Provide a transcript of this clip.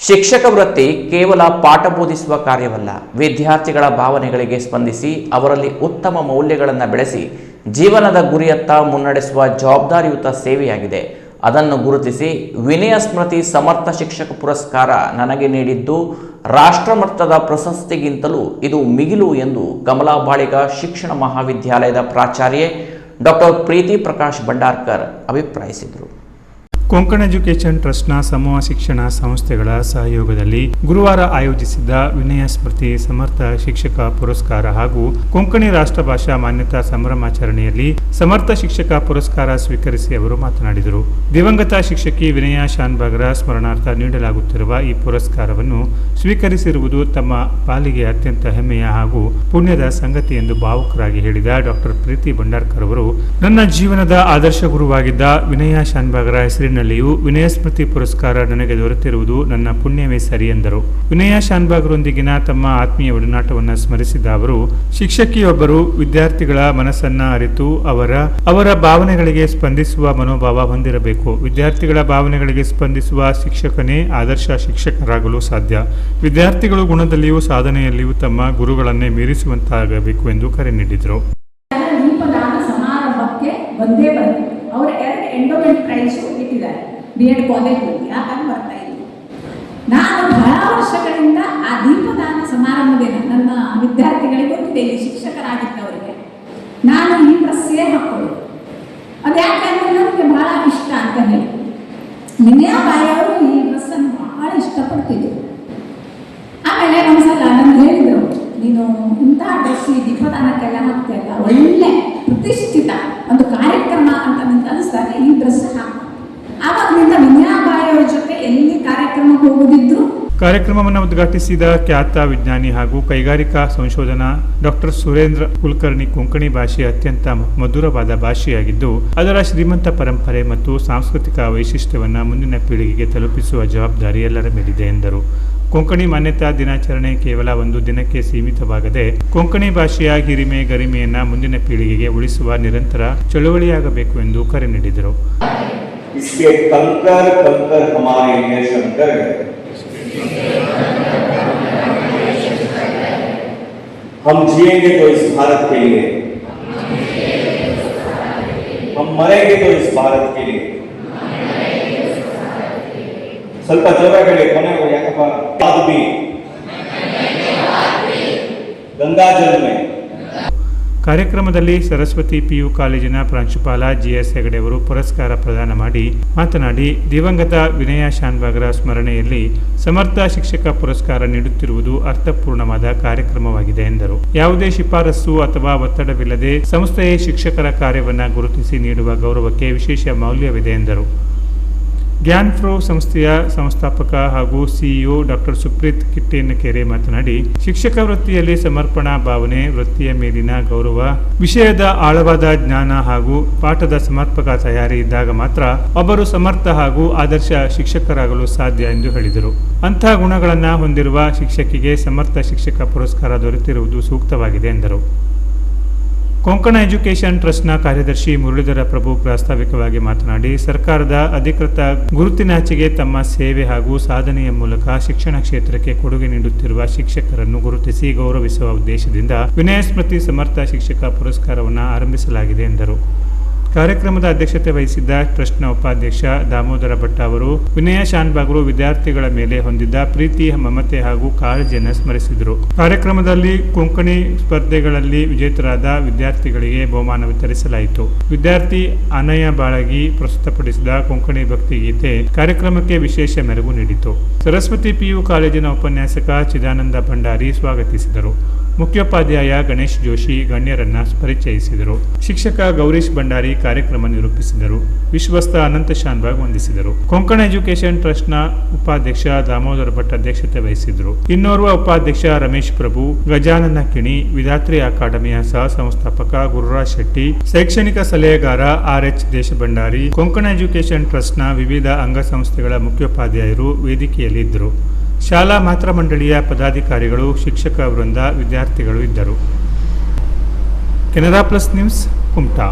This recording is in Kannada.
ಶಿಕ್ಷಕ ವೃತ್ತಿ ಕೇವಲ ಪಾಠ ಬೋಧಿಸುವ ಕಾರ್ಯವಲ್ಲ. ವಿದ್ಯಾರ್ಥಿಗಳ ಭಾವನೆಗಳಿಗೆ ಸ್ಪಂದಿಸಿ ಅವರಲ್ಲಿ ಉತ್ತಮ ಮೌಲ್ಯಗಳನ್ನು ಬೆಳೆಸಿ ಜೀವನದ ಗುರಿಯತ್ತ ಮುನ್ನಡೆಸುವ ಜವಾಬ್ದಾರಿಯುತ ಸೇವೆಯಾಗಿದೆ. ಅದನ್ನು ಗುರುತಿಸಿ ವಿನಯ ಸ್ಮೃತಿ ಸಮರ್ಥ ಶಿಕ್ಷಕ ಪುರಸ್ಕಾರ ನನಗೆ ನೀಡಿದ್ದು ರಾಷ್ಟ್ರಮಟ್ಟದ ಪ್ರಶಸ್ತಿಗಿಂತಲೂ ಇದು ಮಿಗಿಲು ಎಂದು ಕಮಲಾ ಬಾಳಿಗ ಶಿಕ್ಷಣ ಮಹಾವಿದ್ಯಾಲಯದ ಪ್ರಾಚಾರ್ಯೆ ಡಾಕ್ಟರ್ ಪ್ರೀತಿ ಪ್ರಕಾಶ್ ಭಂಡಾರ್ಕರ್ ಅಭಿಪ್ರಾಯಿಸಿದರು. ಕೊಂಕಣ ಎಜುಕೇಷನ್ ಟ್ರಸ್ಟ್ನ ಸಮೂಹ ಶಿಕ್ಷಣ ಸಂಸ್ಥೆಗಳ ಸಹಯೋಗದಲ್ಲಿ ಗುರುವಾರ ಆಯೋಜಿಸಿದ್ದ ವಿನಯ ಸ್ಮೃತಿ ಸಮರ್ಥ ಶಿಕ್ಷಕ ಪುರಸ್ಕಾರ ಹಾಗೂ ಕೊಂಕಣಿ ರಾಷ್ಟ್ರ ಭಾಷಾ ಮಾನ್ಯತಾ ಸಂಭ್ರಮಾಚರಣೆಯಲ್ಲಿ ಸಮರ್ಥ ಶಿಕ್ಷಕ ಪುರಸ್ಕಾರ ಸ್ವೀಕರಿಸಿ ಅವರು ಮಾತನಾಡಿದರು. ದಿವಂಗತ ಶಿಕ್ಷಕಿ ವಿನಯ ಶಾನ್ಭಾಗರ ಸ್ಮರಣಾರ್ಥ ನೀಡಲಾಗುತ್ತಿರುವ ಈ ಪುರಸ್ಕಾರವನ್ನು ಸ್ವೀಕರಿಸಿರುವುದು ತಮ್ಮ ಪಾಲಿಗೆ ಅತ್ಯಂತ ಹೆಮ್ಮೆಯ ಹಾಗೂ ಪುಣ್ಯದ ಸಂಗತಿ ಎಂದು ಭಾವುಕರಾಗಿ ಹೇಳಿದ ಡಾಕ್ಟರ್ ಪ್ರೀತಿ ಭಂಡಾರ್ಕರ್ ಅವರು, ನನ್ನ ಜೀವನದ ಆದರ್ಶ ಗುರುವಾಗಿದ್ದ ವಿನಯ ಶಾನ್ಭಾಗರ ಹೆಸರಿನ ವಿನಯ ಸ್ಮೃತಿ ಪುರಸ್ಕಾರ ನನಗೆ ದೊರೆತಿರುವುದು ನನ್ನ ಪುಣ್ಯವೇ ಸರಿ ಎಂದರು. ವಿನಯ ಶಾನ್ಭಾಗರೊಂದಿಗಿನ ತಮ್ಮ ಆತ್ಮೀಯ ಒಡನಾಟವನ್ನು ಸ್ಮರಿಸಿದ ಅವರು, ಶಿಕ್ಷಕಿಯೊಬ್ಬರು ವಿದ್ಯಾರ್ಥಿಗಳ ಮನಸ್ಸನ್ನ ಅರಿತು ಅವರ ಭಾವನೆಗಳಿಗೆ ಸ್ಪಂದಿಸುವ ಮನೋಭಾವ ಹೊಂದಿರಬೇಕು. ವಿದ್ಯಾರ್ಥಿಗಳ ಭಾವನೆಗಳಿಗೆ ಸ್ಪಂದಿಸುವ ಶಿಕ್ಷಕನೇ ಆದರ್ಶ ಶಿಕ್ಷಕರಾಗಲು ಸಾಧ್ಯ. ವಿದ್ಯಾರ್ಥಿಗಳು ಗುಣದಲ್ಲಿಯೂ ಸಾಧನೆಯಲ್ಲಿಯೂ ತಮ್ಮ ಗುರುಗಳನ್ನೇ ಮೀರಿಸುವಂತಾಗಬೇಕು ಎಂದು ಕರೆ ನೀಡಿದರು. ಅವರು 2 ಎಂಡೋಮೆಂಟ್ ಪ್ರೈಸ್ ಇಟ್ಟಿದ್ದಾರೆ B.Ed ಕಾಲೇಜ್ನಲ್ಲಿ. ಯಾಕಂದ್ರೆ ಬರ್ತಾ ಇದ್ದರು. ನಾನು ಬಹಳ ವರ್ಷಗಳಿಂದ ಆ ದೀಪದಾನ ಸಮಾರಂಭದಿಂದ ನನ್ನ ವಿದ್ಯಾರ್ಥಿಗಳಿಗೆ ಗೊತ್ತಿದೆ, ಈ ಶಿಕ್ಷಕರಾಗಿದ್ದವರಿಗೆ ನಾನು ಈ ಡ್ರೆಸ್ಸೇ ಹಾಕ್ಕೊಳ್ಳೋದು. ಅದು ಯಾಕಂದ್ರೆ ನನಗೆ ಬಹಳ ಇಷ್ಟ ಅಂತ ಹೇಳಿ ವಿನಯಾಬಾಯಿ ಅವರು ಈ ಡ್ರೆಸ್ಸನ್ನು ಬಹಳ ಇಷ್ಟಪಡ್ತಿದ್ರು. ಆಮೇಲೆ ಒಂದ್ಸಲ ನನಗೆ ಹೇಳಿದರು, ನೀನು ಇಂತಹ ಡ್ರೆಸ್ ಈ ದೀಪದಾನಕ್ಕೆಲ್ಲ ಹಾಕ್ತಿಯಲ್ಲ, ಒಳ್ಳೆ ಪ್ರತಿಷ್ಠಿತ ಒಂದು ಕಾರ್ಯಕ್ರಮ ಅಂತ ನನಗೆ ಅನಿಸ್ತಾರೆ, ಈ ಡ್ರೆಸ್ ಹಾಕು. ಆವಾಗಿನಿಂದ ವಿನಯಾಬಾಯಿ ಅವರ ಜೊತೆ ಎಲ್ಲಿ ಕಾರ್ಯಕ್ರಮಕ್ಕೆ ಹೋಗುದಿದ್ರು. ಕಾರ್ಯಕ್ರಮವನ್ನು ಉದ್ಘಾಟಿಸಿದ ಖ್ಯಾತ ವಿಜ್ಞಾನಿ ಹಾಗೂ ಕೈಗಾರಿಕಾ ಸಂಶೋಧನಾ ಡಾಕ್ಟರ್ ಸುರೇಂದ್ರ ಕುಲಕರ್ಣಿ, ಕೊಂಕಣಿ ಭಾಷೆ ಅತ್ಯಂತ ಮಧುರವಾದ ಭಾಷೆಯಾಗಿದ್ದು ಅದರ ಶ್ರೀಮಂತ ಪರಂಪರೆ ಮತ್ತು ಸಾಂಸ್ಕೃತಿಕ ವೈಶಿಷ್ಟ್ಯವನ್ನು ಮುಂದಿನ ಪೀಳಿಗೆಗೆ ತಲುಪಿಸುವ ಜವಾಬ್ದಾರಿ ಎಲ್ಲರ ಮೇಲಿದೆ ಎಂದರು. ಕೊಂಕಣಿ ಮಾನ್ಯತಾ ದಿನಾಚರಣೆ ಕೇವಲ ಒಂದು ದಿನಕ್ಕೆ ಸೀಮಿತವಾಗದೆ ಕೊಂಕಣಿ ಭಾಷೆಯ ಹಿರಿಮೆ ಗರಿಮೆಯನ್ನ ಮುಂದಿನ ಪೀಳಿಗೆಗೆ ಉಳಿಸುವ ನಿರಂತರ ಚಳುವಳಿಯಾಗಬೇಕು ಎಂದು ಕರೆ ನೀಡಿದರು. इसके कंकर कंकर हमारे लिए शंकर है. हम जिएंगे तो इस भारत के लिए, हम मरेंगे तो इस भारत के लिए. ಸ್ವಲ್ಪ ಜೋರಾಗಲಿ, ಕೊನೆಗೂ ಯಾಕಪ್ಪ ಆದ್ಮಿ ಗಂಗಾಜಲ್ ಮೇ. ಕಾರ್ಯಕ್ರಮದಲ್ಲಿ ಸರಸ್ವತಿ PU ಕಾಲೇಜಿನ ಪ್ರಾಂಶುಪಾಲ GS ಹೆಗಡೆ ಅವರು ಪುರಸ್ಕಾರ ಪ್ರದಾನ ಮಾಡಿ ಮಾತನಾಡಿ, ದಿವಂಗತ ವಿನಯ ಶಾನ್ಭಾಗರ ಸ್ಮರಣೆಯಲ್ಲಿ ಸಮರ್ಥ ಶಿಕ್ಷಕ ಪುರಸ್ಕಾರ ನೀಡುತ್ತಿರುವುದು ಅರ್ಥಪೂರ್ಣವಾದ ಕಾರ್ಯಕ್ರಮವಾಗಿದೆ ಎಂದರು. ಯಾವುದೇ ಶಿಫಾರಸು ಅಥವಾ ಒತ್ತಡವಿಲ್ಲದೆ ಸಂಸ್ಥೆಯೇ ಶಿಕ್ಷಕರ ಕಾರ್ಯವನ್ನು ಗುರುತಿಸಿ ನೀಡುವ ಗೌರವಕ್ಕೆ ವಿಶೇಷ ಮೌಲ್ಯವಿದೆ ಎಂದರು. ಜ್ಞಾನ್ ಫ್ರೋ ಸಂಸ್ಥೆಯ ಸಂಸ್ಥಾಪಕ ಹಾಗೂ CEO ಡಾಕ್ಟರ್ ಸುಪ್ರೀತ್ ಕಿಟ್ಟೇನಕೆರೆ ಮಾತನಾಡಿ, ಶಿಕ್ಷಕ ವೃತ್ತಿಯಲ್ಲಿ ಸಮರ್ಪಣಾ ಭಾವನೆ, ವೃತ್ತಿಯ ಮೇಲಿನ ಗೌರವ, ವಿಷಯದ ಆಳವಾದ ಜ್ಞಾನ ಹಾಗೂ ಪಾಠದ ಸಮರ್ಪಕ ತಯಾರಿ ಇದ್ದಾಗ ಮಾತ್ರ ಒಬ್ಬರು ಸಮರ್ಥ ಹಾಗೂ ಆದರ್ಶ ಶಿಕ್ಷಕರಾಗಲು ಸಾಧ್ಯ ಎಂದು ಹೇಳಿದರು. ಅಂಥ ಗುಣಗಳನ್ನು ಹೊಂದಿರುವ ಶಿಕ್ಷಕಿಗೆ ಸಮರ್ಥ ಶಿಕ್ಷಕ ಪುರಸ್ಕಾರ ದೊರೆತಿರುವುದು ಸೂಕ್ತವಾಗಿದೆ ಎಂದರು. ಕೊಂಕಣ ಎಜುಕೇಷನ್ ಟ್ರಸ್ಟ್ನ ಕಾರ್ಯದರ್ಶಿ ಮುರಳೀಧರ ಪ್ರಭು ಪ್ರಾಸ್ತಾವಿಕವಾಗಿ ಮಾತನಾಡಿ, ಸರ್ಕಾರದ ಅಧಿಕೃತ ಗುರುತಿನಾಚೆಗೆ ತಮ್ಮ ಸೇವೆ ಹಾಗೂ ಸಾಧನೆಯ ಮೂಲಕ ಶಿಕ್ಷಣ ಕ್ಷೇತ್ರಕ್ಕೆ ಕೊಡುಗೆ ನೀಡುತ್ತಿರುವ ಶಿಕ್ಷಕರನ್ನು ಗುರುತಿಸಿ ಗೌರವಿಸುವ ಉದ್ದೇಶದಿಂದ ವಿನಯ ಸ್ಮೃತಿ ಸಮರ್ಥ ಶಿಕ್ಷಕ ಪುರಸ್ಕಾರವನ್ನು ಆರಂಭಿಸಲಾಗಿದೆ ಎಂದರು. ಕಾರ್ಯಕ್ರಮದ ಅಧ್ಯಕ್ಷತೆ ವಹಿಸಿದ್ದ ಟ್ರಸ್ಟ್ನ ಉಪಾಧ್ಯಕ್ಷ ದಾಮೋದರ ಭಟ್ಟ ಅವರು ವಿನಯ ಶಾನ್ಭಾಗರು ವಿದ್ಯಾರ್ಥಿಗಳ ಮೇಲೆ ಹೊಂದಿದ್ದ ಪ್ರೀತಿ, ಮಮತೆ ಹಾಗೂ ಕಾಳಜಿಯನ್ನು ಸ್ಮರಿಸಿದರು. ಕಾರ್ಯಕ್ರಮದಲ್ಲಿ ಕೊಂಕಣಿ ಸ್ಪರ್ಧೆಗಳಲ್ಲಿ ವಿಜೇತರಾದ ವಿದ್ಯಾರ್ಥಿಗಳಿಗೆ ಬಹುಮಾನ ವಿತರಿಸಲಾಯಿತು. ವಿದ್ಯಾರ್ಥಿ ಅನಯ ಬಾಳಗಿ ಪ್ರಸ್ತುತಪಡಿಸಿದ ಕೊಂಕಣಿ ಭಕ್ತಿಗೀತೆ ಕಾರ್ಯಕ್ರಮಕ್ಕೆ ವಿಶೇಷ ಮೆರುಗು ನೀಡಿತು. ಸರಸ್ವತಿ PU ಕಾಲೇಜಿನ ಉಪನ್ಯಾಸಕ ಚಿದಾನಂದ ಭಂಡಾರಿ ಸ್ವಾಗತಿಸಿದರು. ಮುಖ್ಯೋಪಾಧ್ಯಾಯ ಗಣೇಶ್ ಜೋಶಿ ಗಣ್ಯರನ್ನ ಪರಿಚಯಿಸಿದರು. ಶಿಕ್ಷಕ ಗೌರೀಶ್ ಭಂಡಾರಿ ಕಾರ್ಯಕ್ರಮ ನಿರೂಪಿಸಿದರು. ವಿಶ್ವಸ್ತ ಅನಂತ ಶಾನ್ಭಾಗ್ ವಂದಿಸಿದರು. ಕೊಂಕಣ ಎಜುಕೇಷನ್ ಟ್ರಸ್ಟ್ನ ಉಪಾಧ್ಯಕ್ಷ ದಾಮೋದರ ಭಟ್ ಅಧ್ಯಕ್ಷತೆ ವಹಿಸಿದರು. ಇನ್ನೋರ್ವ ಉಪಾಧ್ಯಕ್ಷ ರಮೇಶ್ ಪ್ರಭು, ಗಜಾನನ ಕಿಣಿ, ವಿಧಾತ್ರಿ ಅಕಾಡೆಮಿಯ ಸಹ ಸಂಸ್ಥಾಪಕ ಗುರುರಾಜ್ ಶೆಟ್ಟಿ, ಶೈಕ್ಷಣಿಕ ಸಲಹೆಗಾರ RH ದೇಶಭಂಡಾರಿ, ಕೊಂಕಣ ಎಜುಕೇಷನ್ ಟ್ರಸ್ಟ್ನ ವಿವಿಧ ಅಂಗಸಂಸ್ಥೆಗಳ ಮುಖ್ಯೋಪಾಧ್ಯಾಯರು ವೇದಿಕೆಯಲ್ಲಿ ಇದ್ದರು. ಶಾಲಾ ಮಾತೃ ಮಂಡಳಿಯ ಪದಾಧಿಕಾರಿಗಳು, ಶಿಕ್ಷಕ ವೃಂದ, ವಿದ್ಯಾರ್ಥಿಗಳು ಇದ್ದರು. Canara plus news, Kumta.